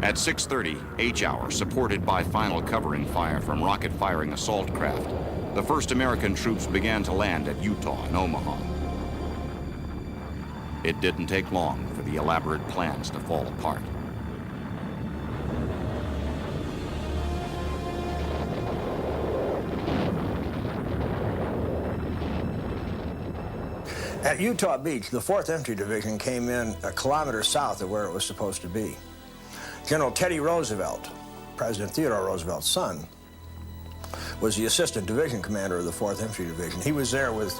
At 6:30, H-hour, supported by final covering fire from rocket-firing assault craft, the first American troops began to land at Utah and Omaha. It didn't take long for the elaborate plans to fall apart. At Utah Beach, the 4th Infantry Division came in a kilometer south of where it was supposed to be. General Teddy Roosevelt, President Theodore Roosevelt's son, was the assistant division commander of the 4th Infantry Division. He was there with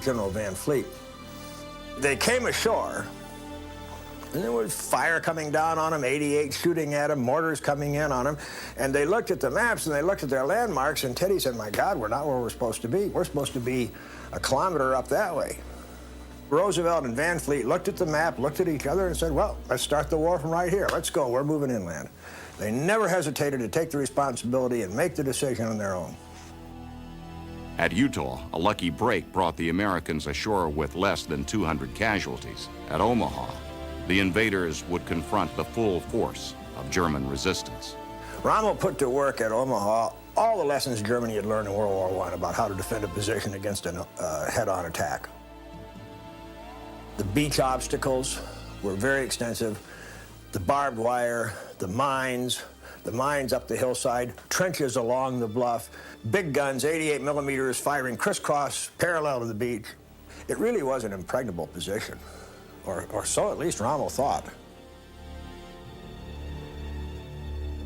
General Van Fleet. They came ashore, and there was fire coming down on them, 88 shooting at them, mortars coming in on them, and they looked at the maps and they looked at their landmarks, and Teddy said, "My God, we're not where we're supposed to be. We're supposed to be a kilometer up that way." Roosevelt and Van Fleet looked at the map, looked at each other, and said, "Well, let's start the war from right here. Let's go. We're moving inland." They never hesitated to take the responsibility and make the decision on their own. At Utah, a lucky break brought the Americans ashore with less than 200 casualties. At Omaha, the invaders would confront the full force of German resistance. Rommel put to work at Omaha all the lessons Germany had learned in World War I about how to defend a position against a head-on attack. The beach obstacles were very extensive. The barbed wire, the mines up the hillside, trenches along the bluff, big guns, 88 millimeters, firing crisscross parallel to the beach. It really was an impregnable position, or so at least Rommel thought.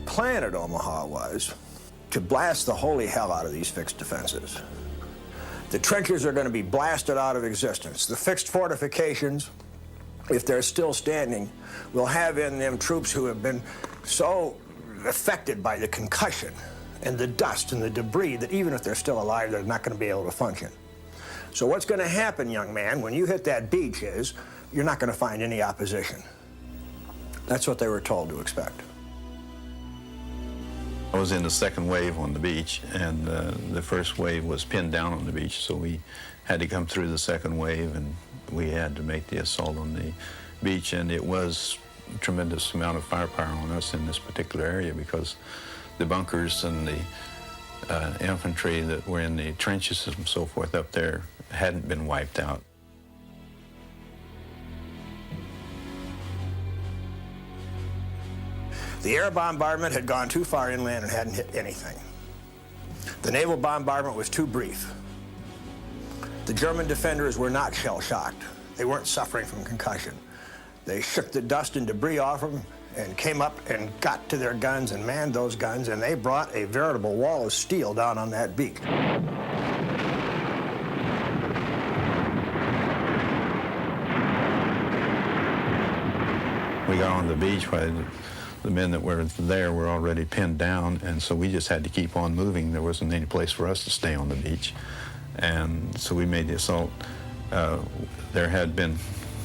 The plan at Omaha was to blast the holy hell out of these fixed defenses. The trenches are going to be blasted out of existence. The fixed fortifications, if they're still standing, will have in them troops who have been so affected by the concussion and the dust and the debris that even if they're still alive, they're not going to be able to function. So what's going to happen, young man, when you hit that beach is you're not going to find any opposition. That's what they were told to expect. I was in the second wave on the beach, and the first wave was pinned down on the beach, so we had to come through the second wave, and we had to make the assault on the beach, and it was a tremendous amount of firepower on us in this particular area because the bunkers and the infantry that were in the trenches and so forth up there hadn't been wiped out. The air bombardment had gone too far inland and hadn't hit anything. The naval bombardment was too brief. The German defenders were not shell-shocked. They weren't suffering from concussion. They shook the dust and debris off them and came up and got to their guns and manned those guns, and they brought a veritable wall of steel down on that beach. We got on the beach while the men that were there were already pinned down, and so we just had to keep on moving. There wasn't any place for us to stay on the beach. And so we made the assault. There had been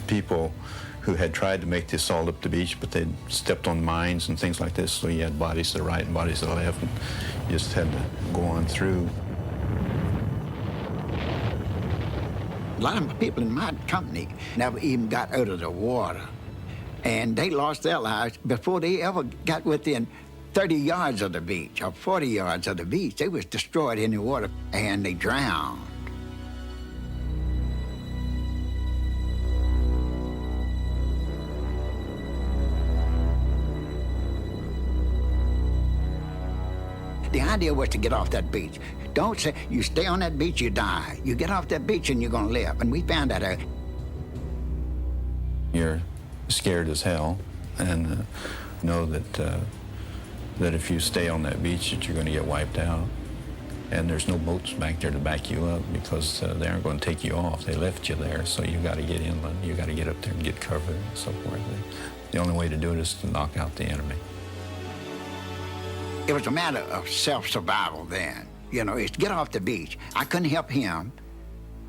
people who had tried to make the assault up the beach, but they'd stepped on mines and things like this, so you had bodies to the right and bodies to the left, and you just had to go on through. A lot of people in my company never even got out of the water. And they lost their lives before they ever got within 30 yards of the beach or 40 yards of the beach. They was destroyed in the water and they drowned. The idea was to get off that beach. Don't say, you stay on that beach, you die. You get off that beach and you're gonna live. And we found that out. You're scared as hell, and know that that if you stay on that beach that you're going to get wiped out, and there's no boats back there to back you up because they aren't going to take you off. They left you there, so you got to get inland. You got to get up there and get cover and so forth. The only way to do it is to knock out the enemy. It was a matter of self-survival then. You know, it's get off the beach. I couldn't help him,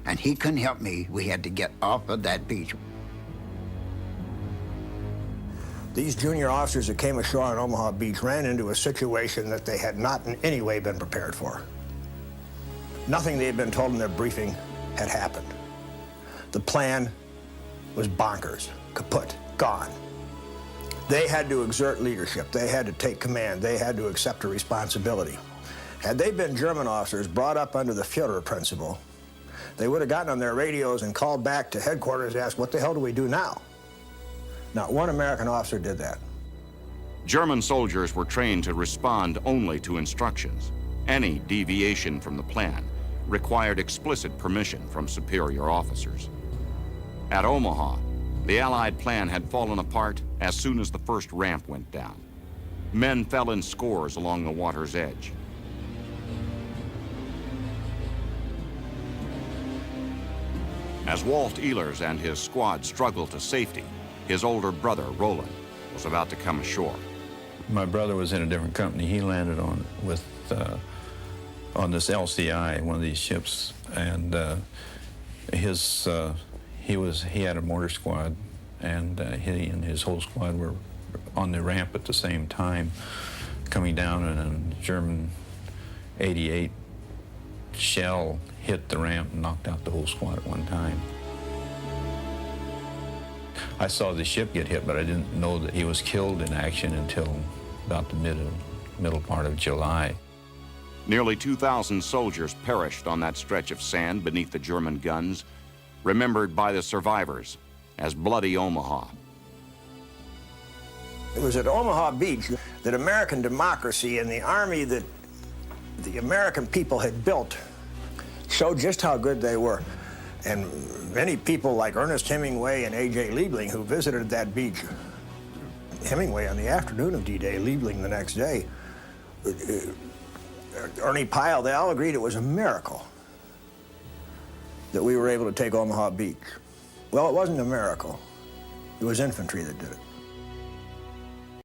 and he couldn't help me. We had to get off of that beach. These junior officers that came ashore on Omaha Beach ran into a situation that they had not in any way been prepared for. Nothing they had been told in their briefing had happened. The plan was bonkers, kaput, gone. They had to exert leadership. They had to take command. They had to accept a responsibility. Had they been German officers brought up under the Führer principle, they would have gotten on their radios and called back to headquarters and asked, what the hell do we do now? Not one American officer did that. German soldiers were trained to respond only to instructions. Any deviation from the plan required explicit permission from superior officers. At Omaha, the Allied plan had fallen apart as soon as the first ramp went down. Men fell in scores along the water's edge. As Walt Ehlers and his squad struggled to safety, his older brother, Roland, was about to come ashore. My brother was in a different company. He landed on this LCI, one of these ships, and he had a mortar squad, and he and his whole squad were on the ramp at the same time, coming down, and a German 88 shell hit the ramp and knocked out the whole squad at one time. I saw the ship get hit, but I didn't know that he was killed in action until about the middle part of July. Nearly 2,000 soldiers perished on that stretch of sand beneath the German guns, remembered by the survivors as Bloody Omaha. It was at Omaha Beach that American democracy and the army that the American people had built showed just how good they were. And many people like Ernest Hemingway and A.J. Liebling, who visited that beach, Hemingway on the afternoon of D-Day, Liebling the next day, Ernie Pyle, they all agreed it was a miracle that we were able to take Omaha Beach. Well, it wasn't a miracle. It was infantry that did it.